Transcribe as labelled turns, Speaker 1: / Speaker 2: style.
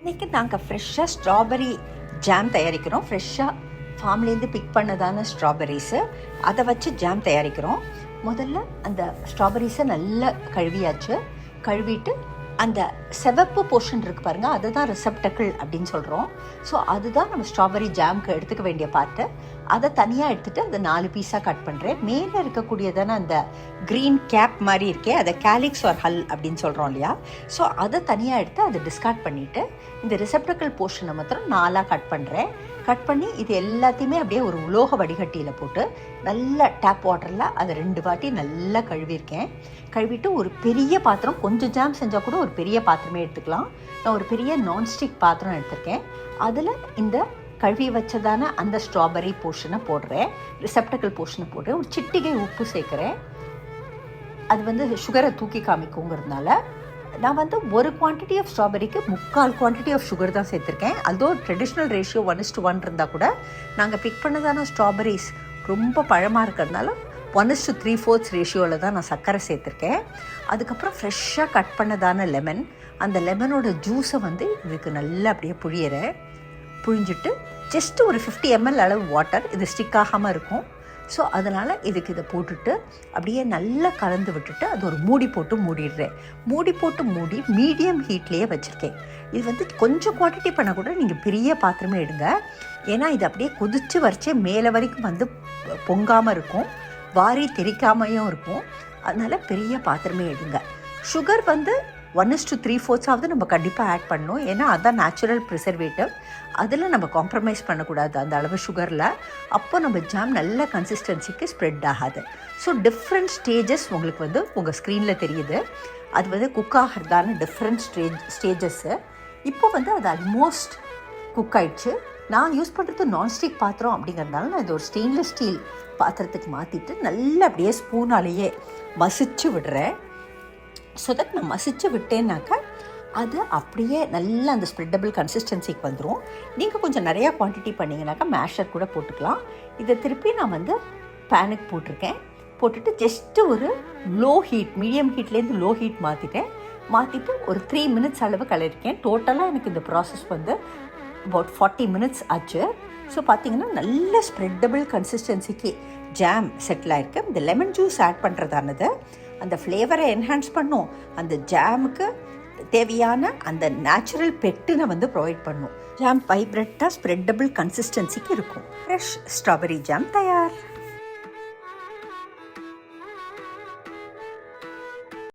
Speaker 1: இன்றைக்கி நாங்கள் ஃப்ரெஷ்ஷாக ஸ்ட்ராபெரி ஜாம் தயாரிக்கிறோம். ஃப்ரெஷ்ஷாக ஃபார்ம்லேருந்து பிக் பண்ணதான ஸ்ட்ராபெரிஸு, அதை வச்சு ஜாம் தயாரிக்கிறோம். முதல்ல அந்த ஸ்ட்ராபெரிஸை நல்லா கழுவிட்டு அந்த சிவப்பு போர்ஷன் இருக்குது பாருங்கள், அதுதான் ரிசப்டக்கிள் அப்படின்னு சொல்கிறோம். ஸோ அதுதான் நம்ம ஸ்ட்ராபெரி ஜாமுக்கு எடுத்துக்க வேண்டிய பார்ட்டு. அதை தனியாக எடுத்துகிட்டு அதை 4 பீஸாக கட் பண்ணுறேன். மேலே இருக்கக்கூடியதான அந்த க்ரீன் கேப் மாதிரி இருக்கே, அதை கேலிக்ஸ் ஆர் ஹல் அப்படின்னு சொல்கிறோம் இல்லையா. ஸோ அதை தனியாக எடுத்து அதை டிஸ்கார்ட் பண்ணிவிட்டு இந்த ரிசப்டக்கிள் போர்ஷனை மாத்திரம் 4ஆக கட் பண்ணுறேன். கட் பண்ணி இது எல்லாத்தையுமே அப்படியே ஒரு உலோக வடிகட்டியில் போட்டு நல்ல டேப் வாட்டரில் அதை 2 வாட்டி நல்லா கழுவிட்டு ஒரு பெரிய பாத்திரம், கொஞ்சம் ஜாம் செஞ்சால் கூட ஒரு பெரிய பாத்திரமே எடுத்துக்கலாம். நான் ஒரு பெரிய நான்ஸ்டிக் பாத்திரம் எடுத்திருக்கேன். அதில் இந்த கழுவி வச்சதான அந்த ஸ்ட்ராபெரி போர்ஷனை போடுறேன், ரிசப்டக்கிள் போர்ஷனை போடுறேன். ஒரு சிட்டிகை உப்பு சேர்க்குறேன். அது சுகரை தூக்கி காமிக்குங்கிறதுனால நான் ஒரு குவான்டிட்டி ஆஃப் ஸ்ட்ராபெரிக்கு 3/4 குவான்டிட்டி ஆஃப் சுகர் தான் சேர்த்துருக்கேன். அதோ ட்ரெடிஷ்னல் ரேஷியோ 1:1 இருந்தால் கூட நாங்கள் பிக் பண்ணதான ஸ்ட்ராபெரிஸ் ரொம்ப பழமாக இருக்கிறதுனால 1:3/4 ரேஷியோவில் தான் நான் சர்க்கரை சேர்த்துருக்கேன். அதுக்கப்புறம் ஃப்ரெஷ்ஷாக கட் பண்ணதான லெமன், அந்த லெமனோட ஜூஸை இதுக்கு நல்லா அப்படியே புழிஞ்சிட்டு ஜஸ்ட்டு ஒரு 50 ml அளவு வாட்டர், இது ஸ்டிக் ஆகாமல் இருக்கும். ஸோ அதனால் இதுக்கு இதை போட்டுட்டு அப்படியே நல்லா கலந்து விட்டுட்டு அது ஒரு மூடி போட்டு மூடிடுறேன். மூடி மீடியம் ஹீட்லேயே வச்சுருக்கேன். இது கொஞ்சம் குவான்டிட்டி பண்ணால் கூட நீங்கள் பெரிய பாத்திரமே எடுங்க. ஏன்னா இது அப்படியே கொதித்து வரைச்சே மேலே வரைக்கும் பொங்காமல் இருக்கும், வாரி தெரிக்காமையும் இருக்கும். அதனால் பெரிய பாத்திரமே எடுங்க. சுகர் 1:3/4 நம்ம கண்டிப்பாக ஆட் பண்ணணும். ஏன்னா அதுதான் நேச்சுரல் ப்ரிசர்வேட்டிவ். அதில் நம்ம காம்ப்ரமைஸ் பண்ணக்கூடாது அந்த அளவு சுகரில். அப்போ நம்ம ஜாம் நல்ல கன்சிஸ்டன்சிக்கு ஸ்ப்ரெட் ஆகாது. ஸோ டிஃப்ரெண்ட் ஸ்டேஜஸ் உங்களுக்கு உங்கள் ஸ்க்ரீனில் தெரியுது. அது குக் ஆகிறதான டிஃப்ரெண்ட் ஸ்டேஜஸ்ஸு. இப்போ அது ஆல்மோஸ்ட் குக் ஆயிடுச்சு. நான் யூஸ் பண்ணுறது நான்ஸ்டிக் பாத்திரம் அப்படிங்கிறதுனால நான் இது ஒரு ஸ்டெயின்லெஸ் ஸ்டீல் பாத்திரத்துக்கு மாற்றிட்டு நல்லா அப்படியே ஸ்பூனாலேயே மசிச்சு விடுறேன். ஸோ தட் நான் மசிச்சு விட்டேன்னாக்கா அது அப்படியே நல்லா அந்த ஸ்ப்ரெட்டபிள் கன்சிஸ்டன்சிக்கு வந்துடும். நீங்கள் கொஞ்சம் நிறையா குவான்டிட்டி பண்ணிங்கனாக்கா மேஷர் கூட போட்டுக்கலாம். இதை திருப்பி நான் பேனுக்கு போட்டுட்டு ஜஸ்ட்டு ஒரு லோ ஹீட், மீடியம் ஹீட்லேருந்து லோ ஹீட் மாற்றிட்டு ஒரு 3 minutes அளவு கலரிக்கேன். டோட்டலாக எனக்கு இந்த ப்ராசஸ் about 40 minutes ஆச்சு. ஸோ பார்த்திங்கன்னா நல்ல ஸ்ப்ரெட்டபிள் கன்சிஸ்டன்சிக்கு ஜாம் செட்டில் ஆகிருக்கு. இந்த லெமன் ஜூஸ் ஆட் பண்ணுறதானது அந்த ஃப்ளேவரை என்ஹான்ஸ் பண்ணும், அந்த ஜாமுக்கு தேவையான அந்த நேச்சுரல் பெட்டினை ப்ரொவைட் பண்ணும். ஜாம் வைப்ரட்டாக ஸ்ப்ரெட்டபிள் கன்சிஸ்டன்சிக்கு இருக்கும். ஃப்ரெஷ் ஸ்ட்ராபெரி ஜாம் தயார்.